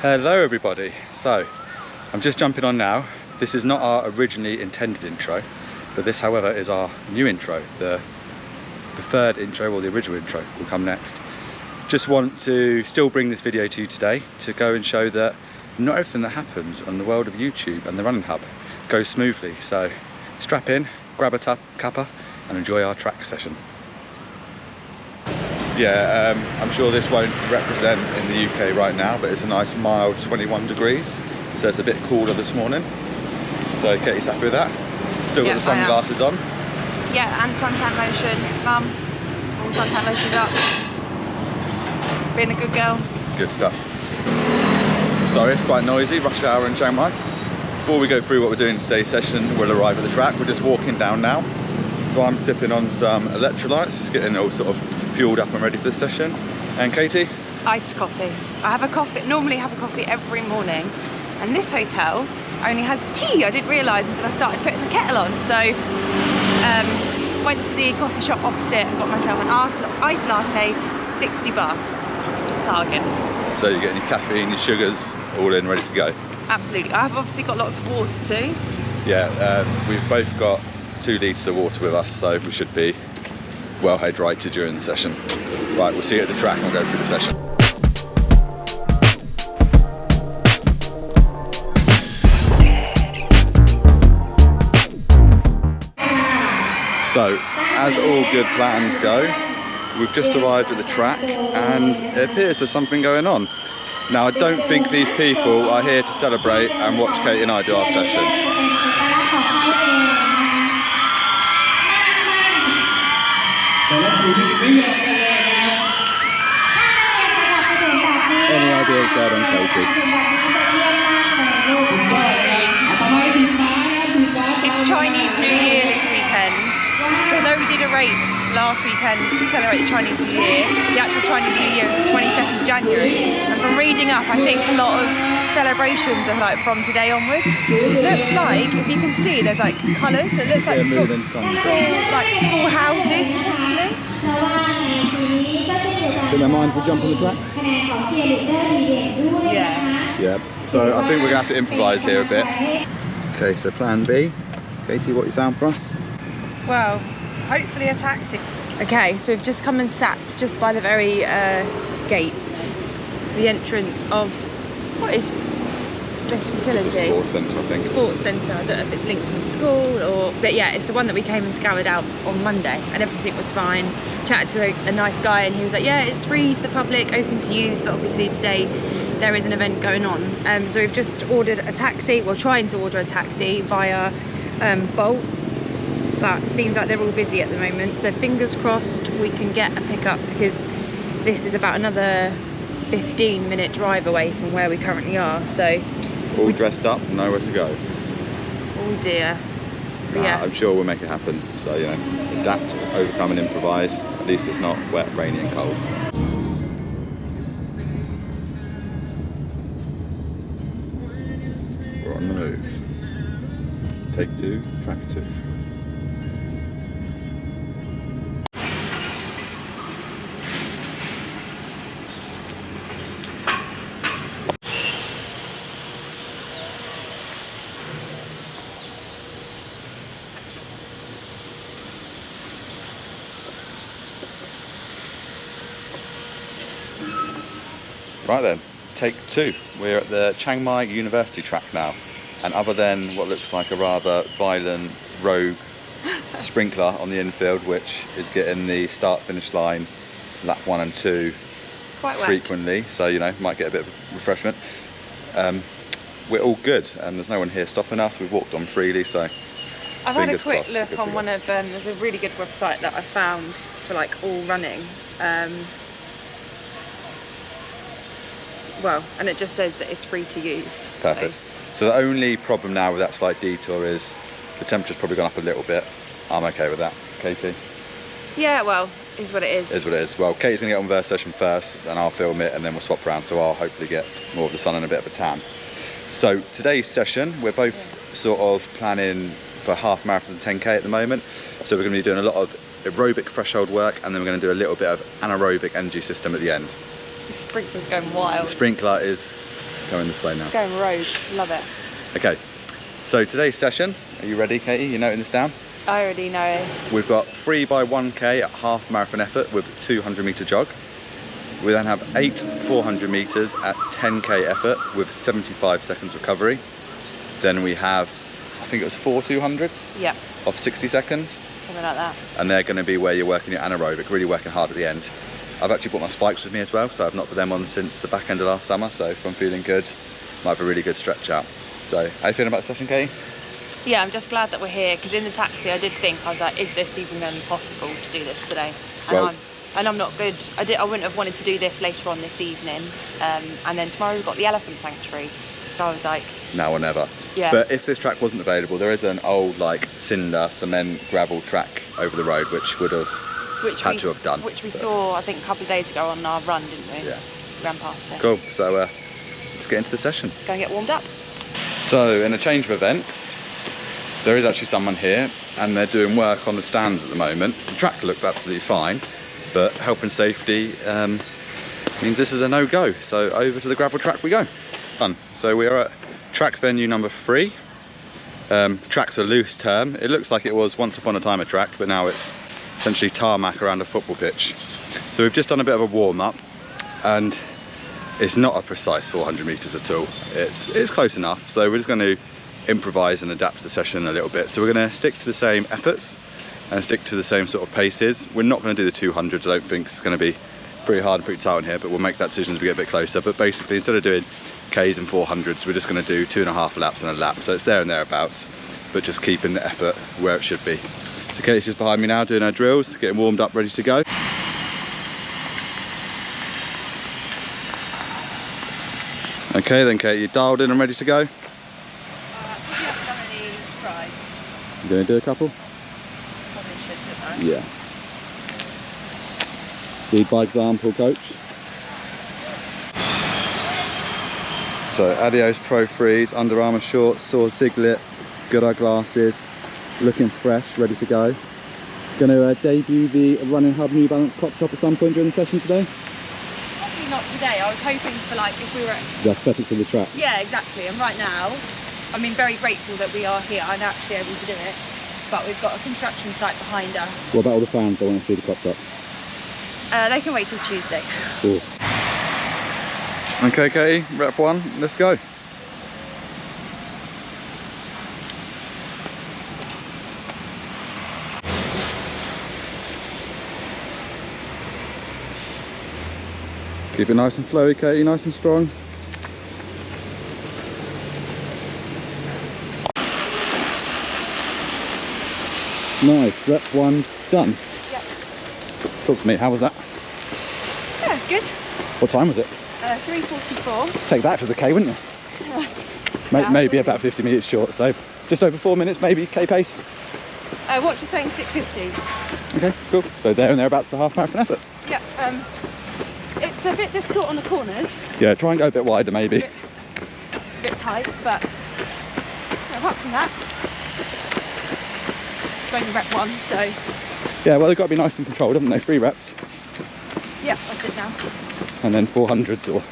Hello everybody. So I'm just jumping on now. This is not our originally intended intro, but this however is our new intro. The third intro, or the original intro, will come next. Just want to still bring this video to you today to go and show that not everything that happens on the world of YouTube and the Running Hub goes smoothly. So strap in, grab a cuppa and enjoy our track session. Yeah, I'm sure this won't represent in the UK right now, but it's a nice mild 21 degrees, so it's a bit cooler this morning. So Katie's happy with that? Still got the sunglasses on? Yeah, and suntan lotion. Mum, all suntan lotioned up. Being a good girl. Good stuff. Sorry, it's quite noisy, rush hour in Chiang Mai. Before we go through what we're doing in today's session, we'll arrive at the track. We're just walking down now. So I'm sipping on some electrolytes, just getting all sort of fueled up and ready for the session. And Katie? Iced coffee. I have a coffee, normally have a coffee every morning, and this hotel only has tea. I didn't realise until I started putting the kettle on. So went to the coffee shop opposite and got myself an iced latte, 60 baht. Bargain. So you're getting your caffeine, your sugars, all in, ready to go? Absolutely. I've obviously got lots of water too. Yeah, we've both got 2 litres of water with us, so we should be well hydrated during the session. Right, we'll see you at the track and we'll go through the session. So, as all good plans go, we've just arrived at the track and it appears there's something going on. Now, I don't think these people are here to celebrate and watch Katie and I do our session. Any ideas there on Katie? It's Chinese New Year this weekend. So although we did a race last weekend to celebrate the Chinese New Year, the actual Chinese New Year is the 22nd of January. And from reading up, I think a lot of celebrations are like from today onwards. It looks like, if you can see, there's like colours. So it looks like school houses potentially. Do they mind if we jump on the track? Yeah. Yeah. So I think we're going to have to improvise here a bit. Okay, so plan B. Katie, what you found for us? Well, hopefully a taxi. Okay, so we've just come and sat just by the very gates, the entrance of, what is this facility? Just a sports centre, I think. Sports centre. I don't know if it's linked to a school or, but yeah, it's the one that we came and scoured out on Monday, and everything was fine. Chatted to a nice guy, and he was like, yeah, it's free to the public, open to youth, but obviously today there is an event going on. So we've just ordered a taxi. We're trying to order a taxi via Bolt, but it seems like they're all busy at the moment. So fingers crossed we can get a pickup, because this is about another 15-minute drive away from where we currently are. So all dressed up, nowhere to go. Oh dear. Yeah. I'm sure we'll make it happen. So, you know, adapt, overcome and improvise. At least it's not wet, rainy and cold. We're on the move. Take 2, track 2. Right then, take 2. We're at the Chiang Mai University track now, and other than what looks like a rather violent rogue sprinkler on the infield, which is getting the start-finish line lap 1 and 2 quite frequently, so you know, might get a bit of refreshment. We're all good, and there's no one here stopping us. We've walked on freely, so I've had a quick look on one of there's a really good website that I found for like all running. Well, and it just says that it's free to use. Perfect. So the only problem now with that slight detour is the temperature's probably gone up a little bit. I'm okay with that. Katie? Yeah, well, is what it is. Is what it is. Well, Katie's going to get on the first session first, and I'll film it, and then we'll swap around, so I'll hopefully get more of the sun and a bit of a tan. So today's session, we're both sort of planning for half marathons and 10K at the moment. So we're going to be doing a lot of aerobic threshold work, and then we're going to do a little bit of anaerobic energy system at the end. The sprinkler's going wild. The sprinkler is going this way now. It's going road, love it. Okay, so today's session, are you ready, Katie? You're noting this down? I already know. We've got 3 by 1K at half marathon effort with 200 metre jog. We then have 8 400 metres at 10K effort with 75 seconds recovery. Then we have, I think it was 4 200s Yep, of 60 seconds. something like that. And they're going to be where you're working your anaerobic, really working hard at the end. I've actually brought my spikes with me as well, so I've not put them on since the back end of last summer, so if I'm feeling good, might have a really good stretch out. So, how you feeling about the session, Katie? Yeah, I'm just glad that we're here, because in the taxi I did think, I was like, is this even going to be possible to do this today? And I'm not good. I wouldn't have wanted to do this later on this evening. And then tomorrow we've got the elephant sanctuary. So I was like, now or never. Yeah. But if this track wasn't available, there is an old like cinder, cement, gravel track over the road which would have had to have done. Which we saw, I think, a couple of days ago on our run, didn't we? Yeah. We ran past it. Cool. So let's get into the session. Let's go and get warmed up. So in a change of events, there is actually someone here and they're doing work on the stands at the moment. The track looks absolutely fine, but health and safety means this is a no-go. So over to the gravel track we go. Fun. So we are at track venue number 3. Track's a loose term. It looks like it was once upon a time a track, but now it's essentially tarmac around a football pitch. So we've just done a bit of a warm-up, and it's not a precise 400 metres at all. It's close enough. So we're just going to improvise and adapt to the session a little bit. So we're going to stick to the same efforts and stick to the same sort of paces. We're not going to do the 200s. I don't think it's going to be pretty hard and pretty tight on here, but we'll make that decision as we get a bit closer. But basically, instead of doing Ks and 400s, we're just going to do 2.5 laps and a lap. So it's there and thereabouts, but just keeping the effort where it should be. So Katie's just behind me now doing her drills, getting warmed up, ready to go. Okay then, Katie, you're dialed in and ready to go? Probably haven't done any strides. You going to do a couple? Probably should, shouldn't I? Yeah. Lead by example, coach. So Adios Pro Freeze, Under Armour shorts, Sword Siglet, good eye glasses, looking fresh, ready to go. Going to debut the Running Hub New Balance crop top at some point during the session today? Probably not today. I was hoping for, like, if we were... The aesthetics of the track. Yeah, exactly. And right now, I mean, very grateful that we are here and actually able to do it. But we've got a construction site behind us. What about all the fans that want to see the crop top? They can wait till Tuesday. Cool. Okay, Katie, rep 1, let's go. Keep it nice and flowy, Katie, nice and strong. Nice, rep 1 done. Yep. Talk to me, how was that? Yeah, it's good. What time was it? 3:44. Take that for the K, wouldn't you? Yeah. Maybe about 50 minutes short, so just over 4 minutes maybe, K pace. What you're saying, 6:50. Okay, cool. So there and thereabouts for half marathon effort. Yeah. It's a bit difficult on the corners. Yeah, try and go a bit wider maybe. A bit tight, but apart from that, it's only rep 1, so Yeah, well they've got to be nice and controlled, haven't they? 3 reps. yeah, that's it now. And then 400s or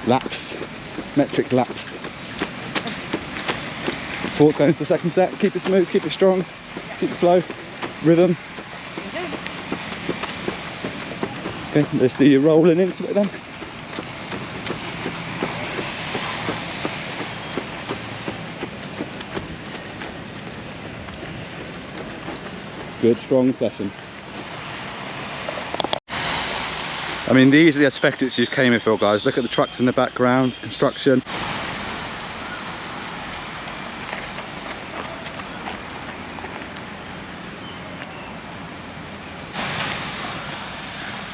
laps, metric laps. Thoughts going into the second set, keep it smooth, keep it strong, keep the flow, rhythm. Okay, let's see you rolling into it then. Good, strong session. I mean, these are the aesthetics you came here for, guys. Look at the trucks in the background, construction.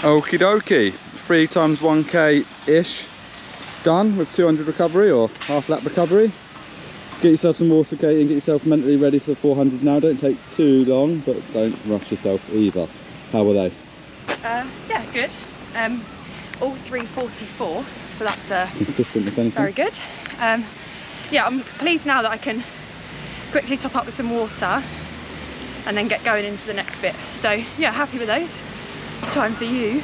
Okie dokie, 3 times 1K-ish done with 200 recovery or half lap recovery. Get yourself some water, Katie, and get yourself mentally ready for the 400s now. Don't take too long, but don't rush yourself either. How were they? Yeah, good. All 3:44, so that's consistent if anything. very good. Yeah, I'm pleased now that I can quickly top up with some water and then get going into the next bit. So yeah, happy with those. Time for you.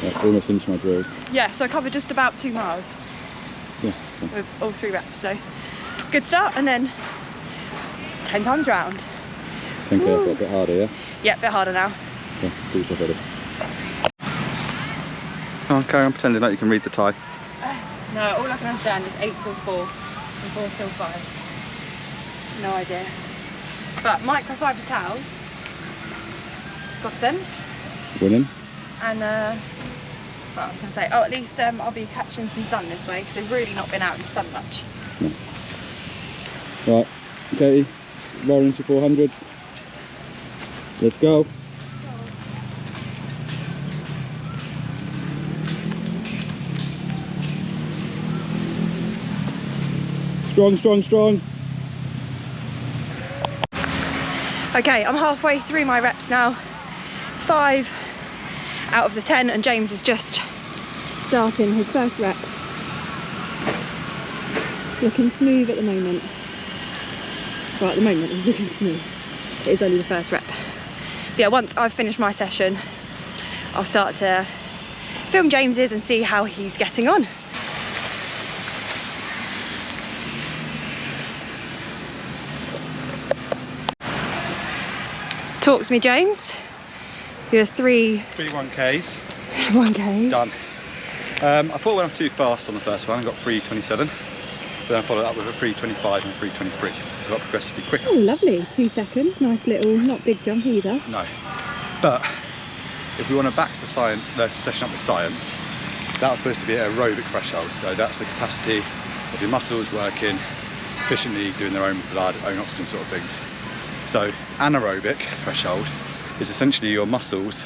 Yeah, almost finished my drills. Yeah, so I covered just about 2 miles. Yeah. with all 3 reps. So good start, and then 10 times round. 10k effort, a bit harder, yeah? Yeah, a bit harder now. Yeah, get yourself ready. Come on, carry on pretending like you can read the Thai. No, all I can understand is 8 till 4 and 4 till 5. No idea. But microfiber towels, godsend. Winning. And what I was going to say, oh, at least I'll be catching some sun this way, because we've really not been out in the sun much. No. Right, Katie, roll into 400s. Let's go. Strong, strong, strong. Okay, I'm halfway through my reps now. 5 out of the 10, and James is just starting his first rep. Looking smooth at the moment. Well, at the moment he's looking smooth. It is only the first rep. But yeah, once I've finished my session, I'll start to film James's and see how he's getting on. Talk to me, James. Your 3 1Ks. 1Ks. Done. I thought I went off too fast on the first one. I got 3:27. But then I followed up with a 3:25 and 3:23. So I got progressively quicker. Oh, lovely. 2 seconds. Nice little, not big jump either. No. But if we want to back the session up with science, that was supposed to be an aerobic threshold. So that's the capacity of your muscles working efficiently, doing their own blood, own oxygen sort of things. So anaerobic threshold is essentially your muscles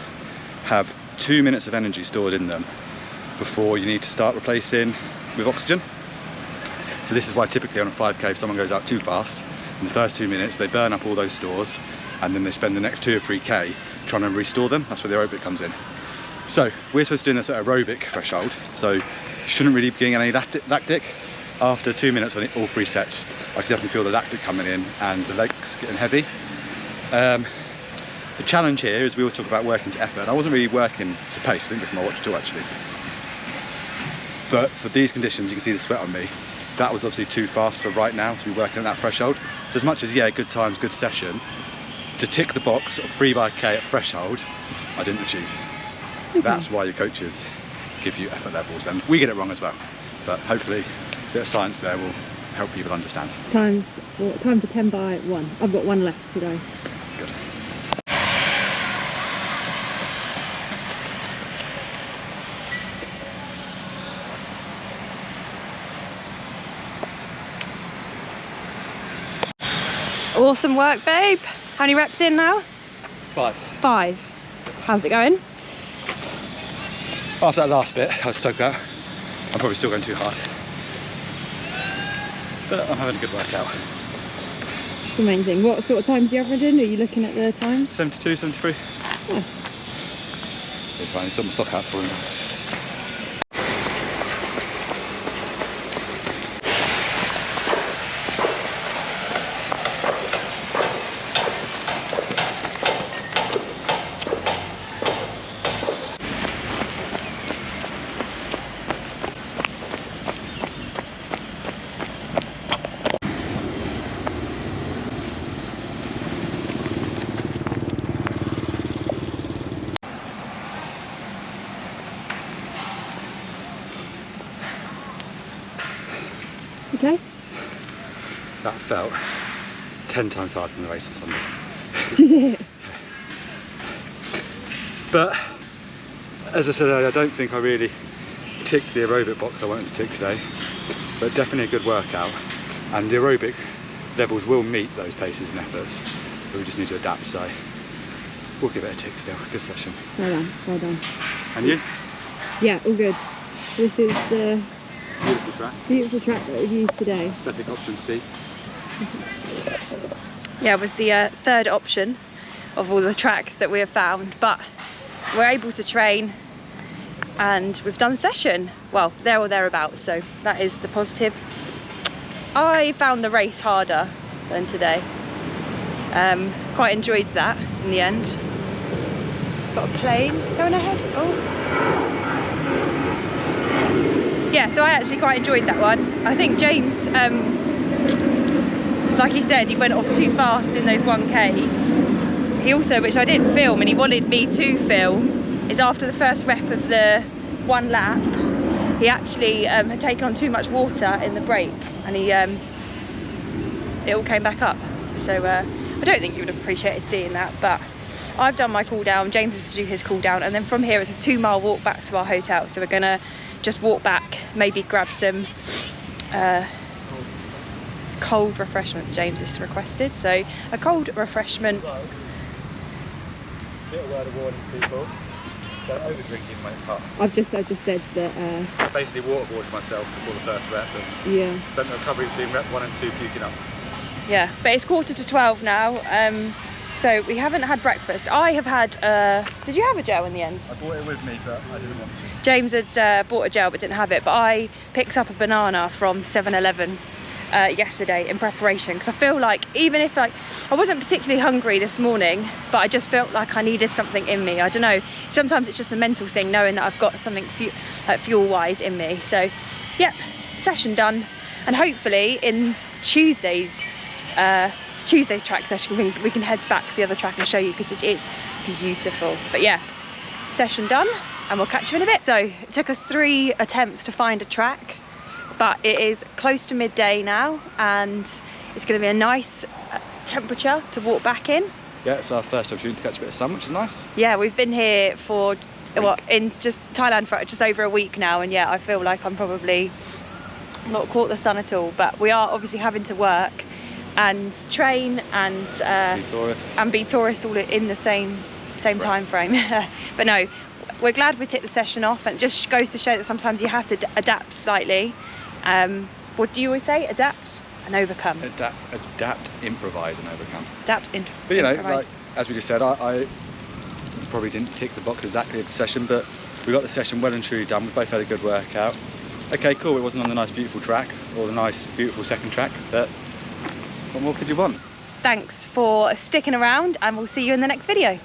have 2 minutes of energy stored in them before you need to start replacing with oxygen. So this is why typically on a 5k, if someone goes out too fast, in the first 2 minutes they burn up all those stores, and then they spend the next 2 or 3k trying to restore them. That's where the aerobic comes in. So we're supposed to do this at aerobic threshold, so you shouldn't really be getting any lactic. After 2 minutes on all 3 sets, I could definitely feel the lactic coming in and the legs getting heavy. The challenge here is we always talk about working to effort. I wasn't really working to pace, I didn't look at my watch at all actually. But for these conditions, you can see the sweat on me. That was obviously too fast for right now to be working at that threshold. So as much as, yeah, good times, good session, to tick the box of 3 by K at threshold, I didn't achieve. So that's why your coaches give you effort levels, and we get it wrong as well. But hopefully a bit of science there will help people understand. Time for 10 by 1. I've got 1 left to go. Good. Awesome work, babe. How many reps in now? 5. 5. How's it going? After that last bit, I was soaked out. I'm probably still going too hard. But I'm having a good workout. That's the main thing. What sort of times are you averaging? Are you looking at the times? 72, 73. Nice. I need some of my sock outs for him. Okay. That felt 10 times harder than the race on Sunday. Did it? But as I said earlier, I don't think I really ticked the aerobic box I wanted to tick today, but definitely a good workout, and the aerobic levels will meet those paces and efforts, but we just need to adapt, so we'll give it a tick still. Good session. Well done, well done. And you? Yeah, all good. This is the Beautiful track. that we've used today. Static option C. Yeah, it was the third option of all the tracks that we have found, but we're able to train and we've done the session. Well, there or thereabouts, so that is the positive. I found the race harder than today. Quite enjoyed that in the end. Got a plane going ahead. Oh. yeah, so I actually quite enjoyed that one. I think James, like he said, he went off too fast in those 1Ks. He also, which I didn't film and he wanted me to film, is after the first rep of the 1 lap, he actually had taken on too much water in the brake, and he it all came back up. So I don't think you would have appreciated seeing that, but I've done my cool down, James is to do his cool down, and then from here it's a 2-mile walk back to our hotel. So we're gonna just walk back, maybe grab some cold refreshments. James has requested, so a cold refreshment. Little word of warning to people: don't over drink even when it's hot. I just said that. I basically waterboarded myself before the first rep, and Yeah. spent the recovery between rep 1 and 2 puking up. Yeah, but it's 11:45 now. So we haven't had breakfast. I have had. Did you have a gel in the end? I brought it with me, but I didn't want to. James had bought a gel but didn't have it. But I picked up a banana from 7-Eleven yesterday in preparation, because I feel like, even if like I wasn't particularly hungry this morning, but I just felt like I needed something in me. I don't know, sometimes it's just a mental thing, knowing that I've got something fuel wise in me. So yep, session done, and hopefully in Tuesday's track session we can head back to the other track and show you, because it is beautiful. But yeah, session done, and we'll catch you in a bit. So it took us 3 attempts to find a track, but it is close to midday now, and it's going to be a nice temperature to walk back in. Yeah, it's our first opportunity to catch a bit of sun, which is nice. Yeah, we've been here for in just Thailand for just over a week now, and yeah, I feel like I'm probably not caught the sun at all. But we are obviously having to work and train and be tourists all in the same time frame. But no, we're glad we took the session off, and it just goes to show that sometimes you have to adapt slightly. What do you always say? Adapt and overcome. Adapt, improvise, and overcome. But you know, like, as we just said, I probably didn't tick the box exactly at the session, but we got the session well and truly done. We both had a good workout. Okay, cool, it wasn't on the nice beautiful track, or the nice beautiful second track, but what more could you want? Thanks for sticking around, and we'll see you in the next video.